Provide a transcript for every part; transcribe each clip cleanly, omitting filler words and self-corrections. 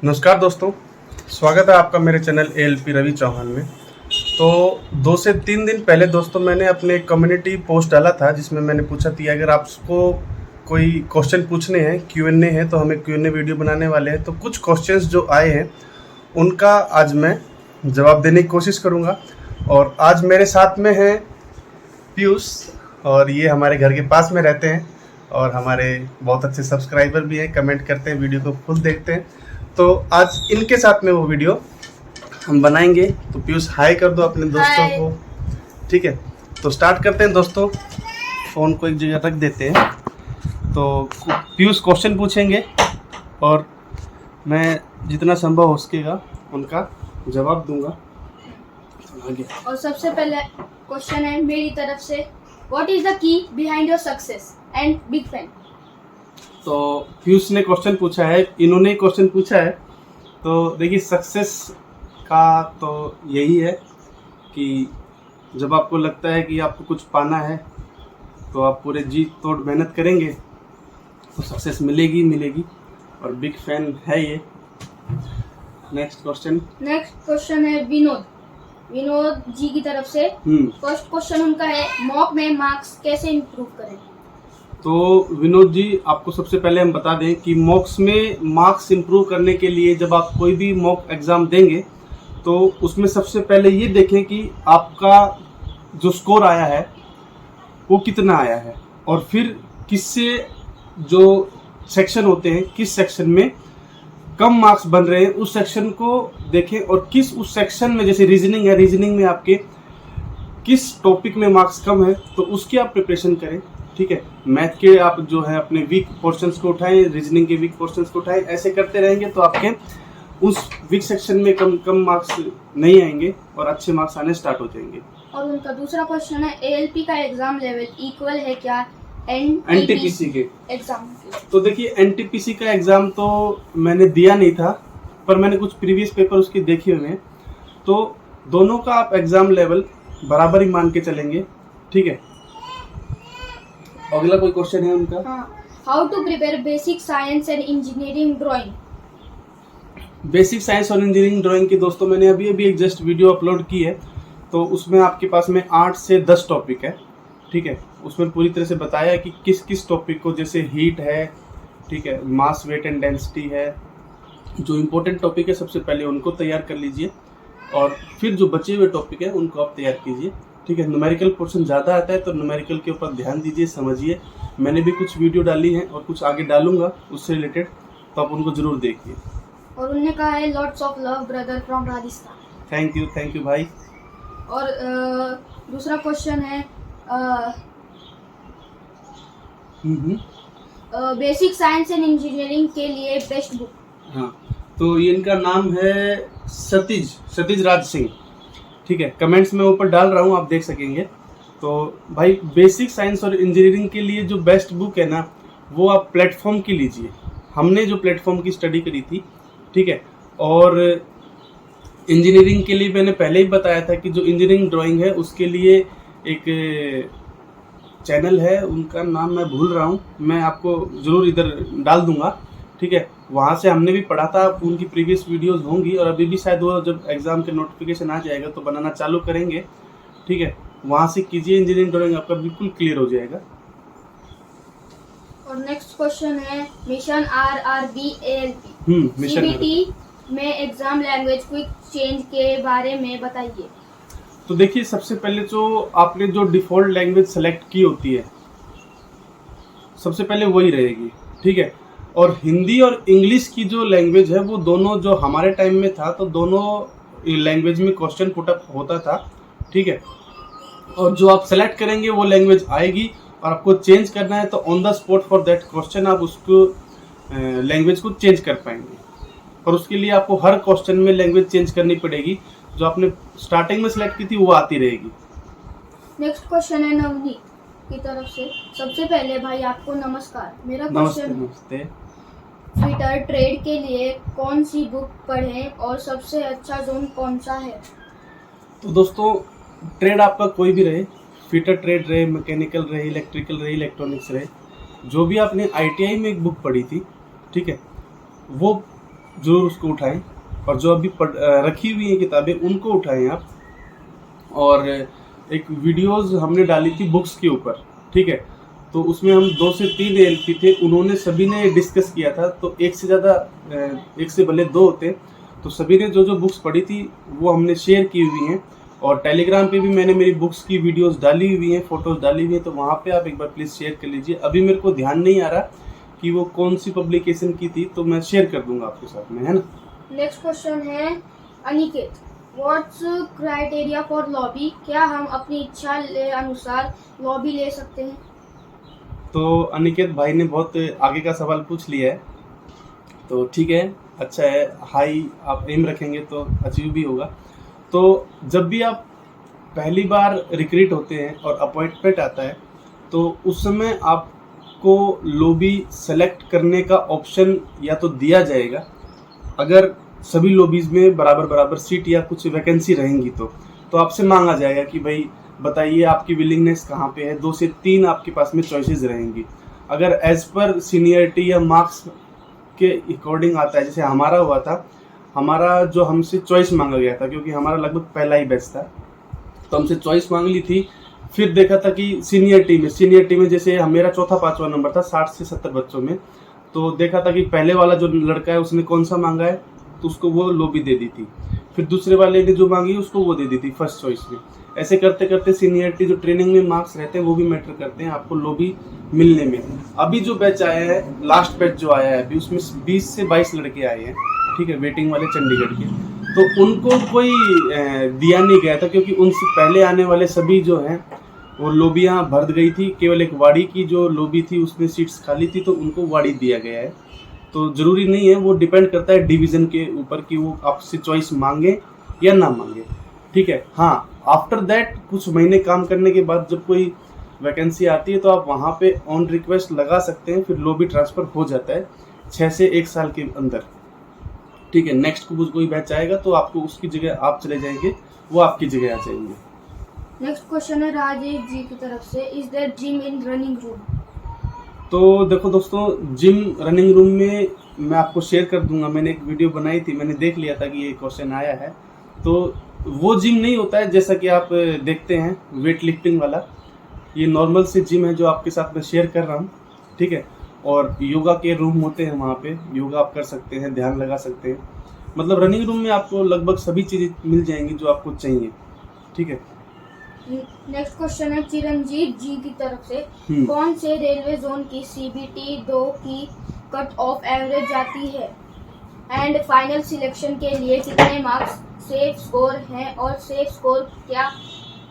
नमस्कार दोस्तों, स्वागत है आपका मेरे चैनल ALP रवि चौहान में। तो 2 से 3 दिन पहले दोस्तों मैंने अपने कम्युनिटी पोस्ट डाला था जिसमें मैंने पूछा थी अगर आपको कोई क्वेश्चन पूछने हैं, Q&A है, तो हमें Q&A वीडियो बनाने वाले हैं। तो कुछ क्वेश्चंस जो आए हैं उनका आज मैं जवाब देने की कोशिश करूँगा। और आज मेरे साथ में है पीयूष, और ये हमारे घर के पास में रहते हैं और हमारे बहुत अच्छे सब्सक्राइबर भी हैं, कमेंट करते हैं, वीडियो को खुद देखते हैं। तो आज इनके साथ में वो वीडियो हम बनाएंगे। तो पीयूष हाय कर दो अपने दोस्तों को, ठीक है। तो स्टार्ट करते हैं दोस्तों, फ़ोन को एक जगह रख देते हैं। तो पीयूष क्वेश्चन पूछेंगे और मैं जितना संभव हो सकेगा उनका जवाब दूंगा। आगे और सबसे पहले क्वेश्चन है मेरी तरफ से, what is the key behind your success and big fan. तो पीयूष ने क्वेश्चन पूछा है, इन्होंने क्वेश्चन पूछा है। तो देखिए सक्सेस का तो यही है कि जब आपको लगता है कि आपको कुछ पाना है तो आप पूरे जी तोड़ मेहनत करेंगे तो सक्सेस मिलेगी। और बिग फैन है ये। नेक्स्ट क्वेश्चन है विनोद जी की तरफ से। फर्स्ट क्वेश्चन उनका है, मॉक में मार्क्स कैसे इम्प्रूव करें। तो विनोद जी, आपको सबसे पहले हम बता दें कि मॉक्स में मार्क्स इम्प्रूव करने के लिए जब आप कोई भी मॉक एग्ज़ाम देंगे तो उसमें सबसे पहले ये देखें कि आपका जो स्कोर आया है वो कितना आया है, और फिर किससे जो सेक्शन होते हैं, किस सेक्शन में कम मार्क्स बन रहे हैं उस सेक्शन को देखें, और किस उस सेक्शन में, जैसे रीजनिंग है, रीजनिंग में आपके किस टॉपिक में मार्क्स कम है तो उसकी आप प्रिपरेशन करें, ठीक है। मैथ के आप जो है अपने वीक पोर्शंस को उठाएं, रीजनिंग के वीक पोर्शंस को उठाएं। ऐसे करते रहेंगे तो आपके उस वीक सेक्शन में कम मार्क्स नहीं आएंगे और अच्छे मार्क्स आने स्टार्ट हो जाएंगे। और उनका दूसरा क्वेश्चन है, ALP का एग्जाम लेवल इक्वल है क्या NTPC के एग्जाम। तो देखिए NTPC का एग्जाम तो मैंने दिया नहीं था, पर मैंने कुछ प्रीवियस पेपर उसके देखे हुए हैं। तो दोनों का आप एग्जाम लेवल बराबर ही मान के चलेंगे, ठीक है। अगला कोई क्वेश्चन है उनका, how to prepare basic science and engineering drawing. Basic science और इंजीनियरिंग ड्राइंग की दोस्तों मैंने अभी एक जस्ट वीडियो अपलोड की है। तो उसमें आपके पास में 8 से 10 टॉपिक है, ठीक है। उसमें पूरी तरह से बताया है कि किस किस टॉपिक को, जैसे हीट है, ठीक है, मास वेट एंड डेंसिटी है, जो इम्पोर्टेंट टॉपिक है सबसे पहले उनको तैयार कर लीजिए, और फिर जो बचे हुए टॉपिक है उनको आप तैयार कीजिए, ठीक है। न्यूमेरिकल पोर्शन ज़्यादा आता है तो न्यूमेरिकल के ऊपर ध्यान दीजिए, समझिए। मैंने भी कुछ वीडियो डाली हैं और कुछ आगे डालूंगा उससे रिलेटेड, तो आप उनको ज़रूर देखिए। और उन्होंने कहा है, lots of love brother from Rajasthan. Thank you भाई। और दूसरा क्वेश्चन है, बेसिक साइंस एंड इंजीनियरिंग के लिए बेस्ट बुक। हाँ, तो ये इनका नाम है सतीज राज सिंह, ठीक है। कमेंट्स में ऊपर डाल रहा हूँ, आप देख सकेंगे। तो भाई बेसिक साइंस और इंजीनियरिंग के लिए जो बेस्ट बुक है ना, वो आप प्लेटफॉर्म की लीजिए। हमने जो प्लेटफॉर्म की स्टडी करी थी, ठीक है। और इंजीनियरिंग के लिए मैंने पहले ही बताया था कि जो इंजीनियरिंग ड्राइंग है उसके लिए एक चैनल है, उनका नाम मैं भूल रहा हूँ, मैं आपको ज़रूर इधर डाल दूंगा, ठीक है। वहाँ से हमने भी पढ़ा था, उनकी प्रीवियस वीडियोस होंगी, और अभी भी शायद वो जब एग्ज़ाम के नोटिफिकेशन आ जाएगा तो बनाना चालू करेंगे, ठीक है। वहाँ से कीजिए, इंजीनियरिंग ड्राइंग आपका बिल्कुल क्लियर हो जाएगा। और नेक्स्ट क्वेश्चन है, मिशन RRB ALP CBT में एग्जाम लैंग्वेज क्विक चेंज के बारे में बताइए। तो देखिए, सबसे पहले जो आपने जो डिफ़ॉल्ट लैंग्वेज सेलेक्ट की होती है सबसे पहले वही रहेगी, ठीक है। और हिंदी और इंग्लिश की जो लैंग्वेज है वो दोनों, जो हमारे टाइम में था तो दोनों लैंग्वेज में क्वेश्चन पुटअप होता था, ठीक है। और जो आप सेलेक्ट करेंगे वो लैंग्वेज आएगी, और आपको चेंज करना है तो on the spot for that question आप उसको लैंग्वेज को चेंज कर पाएंगे। और उसके लिए आपको हर क्वेश्चन में लैंग्वेज चेंज करनी पड़ेगी, जो आपने स्टार्टिंग में सेलेक्ट की थी वो आती रहेगी। नेक्स्ट क्वेश्चन है नवनीत की तरफ से। सबसे पहले भाई आपको नमस्कार। मेरा क्वेश्चन, नमस्ते। ट्विटर ट्रेड के लिए कौन सी बुक पढ़ें और सबसे अच्छा जोन कौन सा है। तो दोस्तों, ट्रेड आपका कोई भी रहे, ट्विटर ट्रेड रहे, मैकेनिकल रहे, इलेक्ट्रिकल रहे, इलेक्ट्रॉनिक्स रहे, जो भी आपने ITI में एक बुक पढ़ी थी, ठीक है, वो ज़रूर उसको उठाएं, और जो अभी रखी हुई हैं किताबें उनको उठाएं आप। और एक वीडियोस हमने डाली थी बुक्स के ऊपर, ठीक है, तो उसमें हम 2 से 3 एलपी थे, उन्होंने सभी ने डिस्कस किया था, तो एक से ज़्यादा, एक से भले 2 होते, तो सभी ने जो जो बुक्स पढ़ी थी वो हमने शेयर की हुई हैं। और टेलीग्राम पे भी मैंने मेरी बुक्स की वीडियोस डाली हुई हैं, फ़ोटोज़ डाली हुई हैं, तो वहाँ पे आप एक बार प्लीज़ शेयर कर लीजिए। अभी मेरे को ध्यान नहीं आ रहा कि वो कौन सी पब्लिकेशन की थी, तो मैं शेयर कर दूंगा आपके साथ में, है ना। नेक्स्ट क्वेश्चन है Aniket, what's criteria for lobby? क्या हम अपनी इच्छा के अनुसार लॉबी ले सकते हैं? तो अनिकेत भाई ने बहुत आगे का सवाल पूछ लिया है, तो ठीक है, अच्छा है, हाई आप एम रखेंगे तो अचीव भी होगा। तो जब भी आप पहली बार रिक्रूट होते हैं और अपॉइंटमेंट आता है, तो उस समय आपको लॉबी सेलेक्ट करने का ऑप्शन या तो दिया जाएगा, अगर सभी लॉबीज़ में बराबर बराबर सीट या कुछ वैकेंसी रहेंगी तो आपसे मांगा जाएगा कि भाई बताइए आपकी विलिंगनेस कहाँ पे है। 2 से 3 आपके पास में चॉइसेस रहेंगी। अगर एज पर सीनियरिटी या मार्क्स के अकॉर्डिंग आता है, जैसे हमारा हुआ था, हमारा जो हमसे चॉइस मांगा गया था, क्योंकि हमारा लगभग पहला ही बैच था, तो हमसे चॉइस मांग ली थी। फिर देखा था कि सीनियरिटी में जैसे मेरा 4था-5वां नंबर था 60 से 70 बच्चों में, तो देखा था कि पहले वाला जो लड़का है उसने कौन सा मांगा है, तो उसको वो लॉबी दे दी थी। फिर दूसरे वाले ने जो मांगी उसको वो दे दी थी फर्स्ट चॉइस में। ऐसे करते करते सीनियरिटी, जो ट्रेनिंग में मार्क्स रहते हैं वो भी मैटर करते हैं आपको लॉबी मिलने में। अभी जो बैच आया है, लास्ट बैच जो आया है अभी, उसमें 20 से 22 लड़के आए हैं, ठीक है, वेटिंग वाले चंडीगढ़ के। तो उनको कोई दिया नहीं गया था, क्योंकि उनसे पहले आने वाले सभी जो हैं वो लॉबियाँ भर गई थी। केवल एक वाड़ी की जो लॉबी थी उसमें सीट्स खाली थी, तो उनको वाड़ी दिया गया है। तो ज़रूरी नहीं है, वो डिपेंड करता है डिवीज़न के ऊपर कि वो आपसे चॉइस मांगे या ना मांगे, ठीक है। हाँ, आफ्टर दैट कुछ महीने काम करने के बाद जब कोई वैकेंसी आती है तो आप वहाँ पे ऑन रिक्वेस्ट लगा सकते हैं, फिर लॉबी ट्रांसफ़र हो जाता है 6 से 1 साल के अंदर, ठीक है। नेक्स्ट कोई बैच आएगा तो आपको उसकी जगह आप चले जाएंगे, वो आपकी जगह आ जाएंगे। नेक्स्ट क्वेश्चन है राजेश जी की तरफ से, is there gym in running room? तो देखो दोस्तों, जिम रनिंग रूम में मैं आपको शेयर कर दूंगा, मैंने एक वीडियो बनाई थी, मैंने देख लिया था कि ये क्वेश्चन आया है। तो वो जिम नहीं होता है जैसा कि आप देखते हैं वेट लिफ्टिंग वाला, ये नॉर्मल से जिम है जो आपके साथ मैं शेयर कर रहा हूँ, ठीक है। और योगा के रूम होते हैं, वहाँ पे योगा आप कर सकते हैं, ध्यान लगा सकते हैं। मतलब रनिंग रूम में आपको लगभग सभी चीज़ें मिल जाएंगी जो आपको चाहिए, ठीक है। नेक्स्ट क्वेश्चन है चिरंजीत जी की तरफ से, कौन से रेलवे जोन की CBT 2 की कट ऑफ एवरेज जाती है एंड फाइनल सिलेक्शन के लिए कितने मार्क्स सेफ स्कोर हैं, और सेफ स्कोर क्या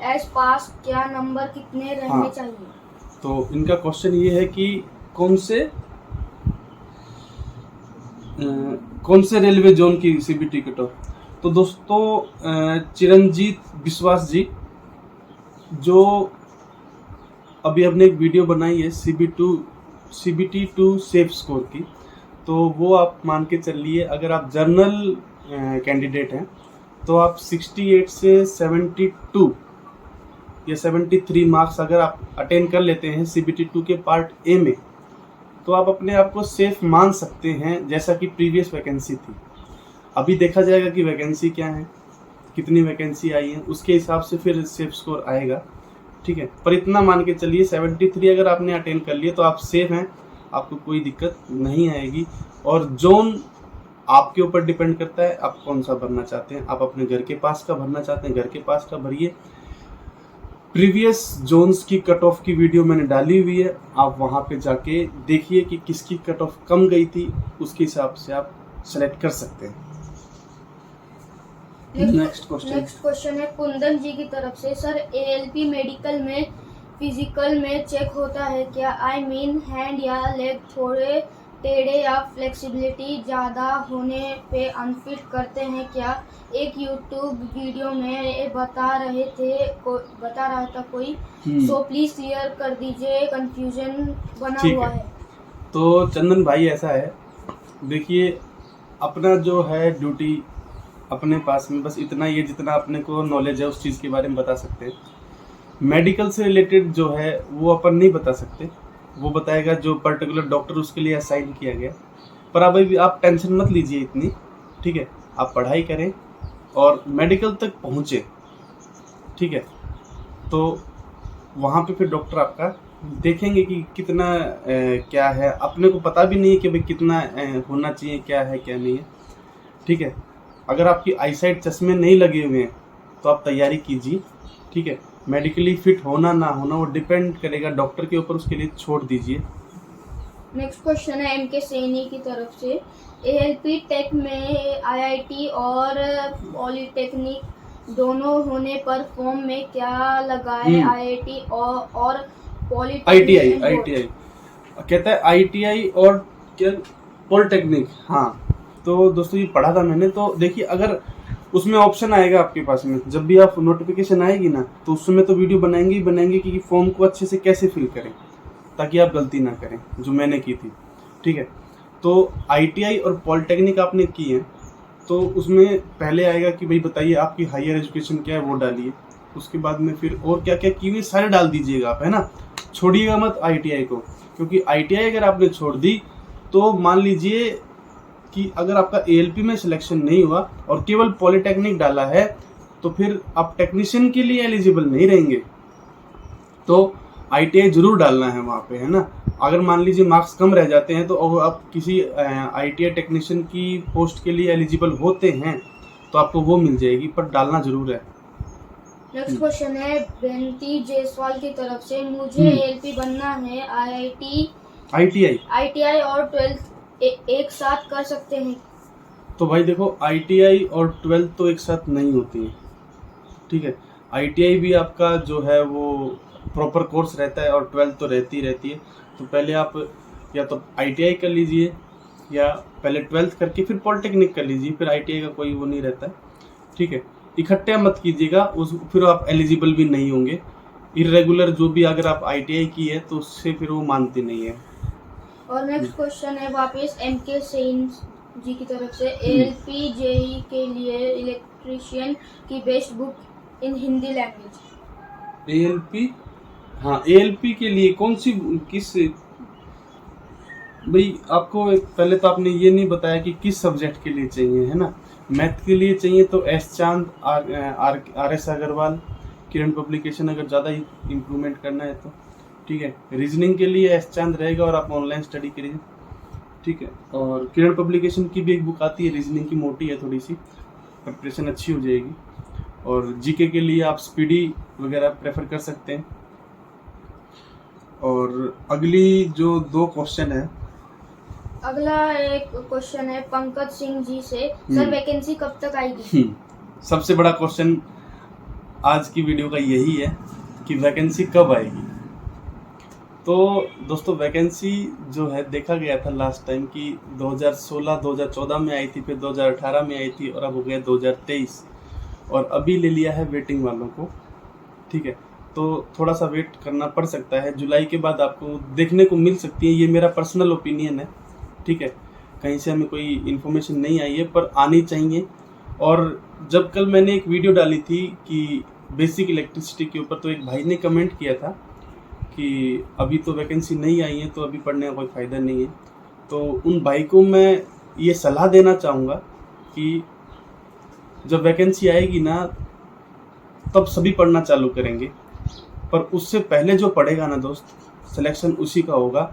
एस पास क्या नंबर कितने रहने चाहिए? तो इनका क्वेश्चन ये है कि कौन से रेलवे जोन की CBT कट ऑफ। तो दोस्तों, चिरंजीत विश्वास जी, जो अभी हमने एक वीडियो बनाई है CBT 2 सेफ स्कोर की, तो वो आप मान के चलिए, अगर आप जर्नल कैंडिडेट हैं तो आप 68 से 72 या 73 मार्क्स अगर आप अटेन कर लेते हैं CBT 2 के पार्ट ए में, तो आप अपने आप को सेफ मान सकते हैं, जैसा कि प्रीवियस वैकेंसी थी। अभी देखा जाएगा कि वैकेंसी क्या है, कितनी वैकेंसी आई है, उसके हिसाब से फिर सेफ स्कोर आएगा, ठीक है। पर इतना मान के चलिए 73 अगर आपने अटेन कर लिए तो आप सेफ हैं, आपको कोई दिक्कत नहीं आएगी। और जोन आपके ऊपर डिपेंड करता है, आप कौन सा भरना चाहते हैं। आप अपने घर के पास का भरना चाहते हैं, घर के पास का भरिए। प्रीवियस जोन्स की कट ऑफ की वीडियो मैंने डाली हुई है, आप वहाँ पे जाके देखिए कि किसकी कट ऑफ कम गई थी, उसके हिसाब से आप सेलेक्ट कर सकते हैं। नेक्स्ट क्वेश्चन है कुंदन जी की तरफ से, सर ALP मेडिकल में फिजिकल में चेक होता है क्या? आई मीन हैंड या लेग थोड़े टेढ़े या फ्लेक्सिबिलिटी ज़्यादा होने पे अनफिट करते हैं क्या? एक यूट्यूब वीडियो में बता रहा था कोई, सो प्लीज क्लियर कर दीजिए, कंफ्यूजन बना हुआ है। तो चंदन भाई ऐसा है, देखिए अपना जो है ड्यूटी अपने पास में बस इतना ही है जितना अपने को नॉलेज है उस चीज़ के बारे में बता सकते हैं। मेडिकल से रिलेटेड जो है वो अपन नहीं बता सकते, वो बताएगा जो पर्टिकुलर डॉक्टर उसके लिए असाइन किया गया, पर अभी आप टेंशन मत लीजिए इतनी, ठीक है। आप पढ़ाई करें और मेडिकल तक पहुँचे, ठीक है। तो वहाँ पे फिर डॉक्टर आपका देखेंगे कि कितना क्या है, अपने को पता भी नहीं है कि भाई कितना होना चाहिए, क्या है क्या नहीं है, ठीक है। अगर आपकी आईसाइट चश्मे नहीं लगे हुए हैं तो आप तैयारी कीजिए, ठीक है। मेडिकली फिट होना ना होना वो डिपेंड करेगा डॉक्टर के ऊपर, उसके लिए छोड़ दीजिए। नेक्स्ट क्वेश्चन है एम के सैनी की तरफ से। एएलपी टेक में आईआईटी और पॉलिटेक्निक दोनों होने पर फॉर्म में क्या लगाए? आईआईटी और पॉलिटेक्निक आईटीआई कहता है, आईटीआई और क्या पॉलिटेक्निक। हाँ, तो दोस्तों ये पढ़ा था मैंने। तो देखिए, अगर उसमें ऑप्शन आएगा आपके पास में, जब भी आप नोटिफिकेशन आएगी ना, तो उसमें तो वीडियो बनाएंगे ही बनाएंगे कि फॉर्म को अच्छे से कैसे फिल करें ताकि आप गलती ना करें, जो मैंने की थी, ठीक है। तो आईटीआई और पॉलिटेक्निक आपने की है, तो उसमें पहले आएगा कि भाई बताइए आपकी हायर एजुकेशन क्या है, वो डालिए। उसके बाद में फिर और क्या क्या की हुई सारे डाल दीजिएगा आप, है ना। छोड़िएगा मत आईटीआई को, क्योंकि आईटीआई अगर आपने छोड़ दी तो मान लीजिए कि अगर आपका एएलपी में सिलेक्शन नहीं हुआ और केवल पॉलिटेक्निक डाला है, तो फिर आप टेक्नीशियन के लिए एलिजिबल नहीं रहेंगे। तो आईटीआई जरूर डालना है वहाँ पे, है ना। अगर मान लीजिए मार्क्स कम रह जाते हैं तो आप किसी आईटीआई टेक्नीशियन की पोस्ट के लिए एलिजिबल होते हैं तो आपको वो मिल जाएगी, पर डालना जरूर है। नेक्स्ट क्वेश्चन है बेंती जायसवाल की तरफ से। मुझे एएलपी बनना है, आईटीआई और 12th एक साथ कर सकते हैं? तो भाई देखो, आईटीआई और 12th तो एक साथ नहीं होती है, ठीक है। आईटीआई भी आपका जो है वो प्रॉपर कोर्स रहता है और 12th तो रहती है। तो पहले आप या तो आईटीआई कर लीजिए, या पहले 12th करके फिर पॉलिटेक्निक कर लीजिए, फिर आईटीआई का कोई वो नहीं रहता है, ठीक है। इकट्ठे मत कीजिएगा, उस फिर आप एलिजिबल भी नहीं होंगे। इरेगुलर जो भी अगर आप आईटीआई की है तो उससे फिर वो मानते नहीं है। और नेक्स्ट क्वेश्चन है वापस एम के सैन जी की तरफ से। एएलपी जेई के लिए इलेक्ट्रीशियन की best book in Hindi language? ALP, हाँ, एएलपी के लिए कौन सी, किस भाई, आपको पहले तो आपने ये नहीं बताया कि किस सब्जेक्ट के लिए चाहिए, है ना। मैथ के लिए चाहिए तो एस चांद, आर एस अग्रवाल, किरण पब्लिकेशन, अगर ज़्यादा ही इम्प्रूवमेंट करना है तो, ठीक है। रीजनिंग के लिए एस चांद रहेगा और आप ऑनलाइन स्टडी करिए, ठीक है। और किरण पब्लिकेशन की भी एक बुक आती है रीजनिंग की, मोटी है थोड़ी सी, प्रिपरेशन अच्छी हो जाएगी। और जीके के लिए आप स्पीडी वगैरह प्रेफर कर सकते हैं। और अगली जो 2 क्वेश्चन है, अगला एक क्वेश्चन है पंकज सिंह जी से। सर वैकेंसी कब तक आएगी? सबसे बड़ा क्वेश्चन आज की वीडियो का यही है कि वैकेंसी कब आएगी। तो दोस्तों, वैकेंसी जो है देखा गया था लास्ट टाइम कि 2016-2014 में आई थी, फिर 2018 में आई थी, और अब हो गया 2023, और अभी ले लिया है वेटिंग वालों को, ठीक है। तो थोड़ा सा वेट करना पड़ सकता है, जुलाई के बाद आपको देखने को मिल सकती है। ये मेरा पर्सनल ओपिनियन है, ठीक है। कहीं से हमें कोई इन्फॉर्मेशन नहीं आई है, पर आनी चाहिए। और जब कल मैंने एक वीडियो डाली थी कि बेसिक इलेक्ट्रिसिटी के ऊपर, तो एक भाई ने कमेंट किया था कि अभी तो वैकेंसी नहीं आई है, तो अभी पढ़ने का कोई फ़ायदा नहीं है। तो उन भाई को मैं ये सलाह देना चाहूँगा कि जब वैकेंसी आएगी ना, तब सभी पढ़ना चालू करेंगे, पर उससे पहले जो पढ़ेगा ना दोस्त, सिलेक्शन उसी का होगा।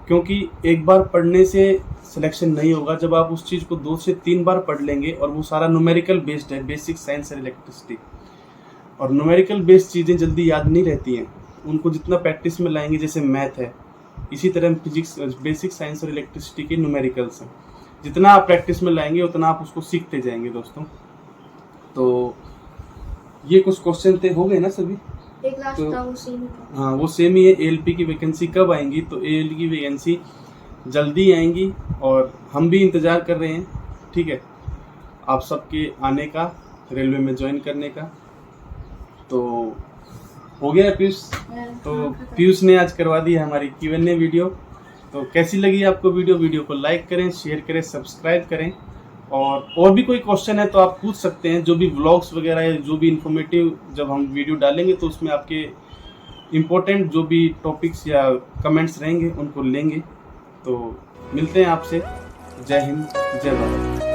क्योंकि एक बार पढ़ने से सिलेक्शन नहीं होगा, जब आप उस चीज़ को 2 से 3 बार पढ़ लेंगे, और वो सारा न्यूमेरिकल बेस्ड है, बेसिक साइंस और इलेक्ट्रिसिटी, और न्यूमेरिकल बेस्ड चीज़ें जल्दी याद नहीं रहती हैं। उनको जितना प्रैक्टिस में लाएंगे, जैसे मैथ है, इसी तरह फिजिक्स, बेसिक साइंस और इलेक्ट्रिसिटी के न्यूमेरिकल्स हैं, जितना आप प्रैक्टिस में लाएंगे उतना आप उसको सीखते जाएंगे दोस्तों। तो ये कुछ क्वेश्चन थे, हो गए ना सभी? एक लास्ट था वो सेम। हाँ, वो सेम ही है। एएलपी की वैकेंसी कब आएंगी? तो एएलपी की वैकेंसी जल्दी आएंगी, और हम भी इंतज़ार कर रहे हैं, ठीक है, आप सबके आने का, रेलवे में ज्वाइन करने का। तो हो गया पीयूष, तो पीयूष ने आज करवा दी है हमारी Q&A वीडियो। तो कैसी लगी आपको वीडियो को लाइक करें, शेयर करें, सब्सक्राइब करें। और भी कोई क्वेश्चन है तो आप पूछ सकते हैं, जो भी व्लॉग्स वगैरह है, जो भी इन्फॉर्मेटिव जब हम वीडियो डालेंगे तो उसमें आपके इम्पोर्टेंट जो भी टॉपिक्स या कमेंट्स रहेंगे उनको लेंगे। तो मिलते हैं आपसे जय हिंद, जय भारत।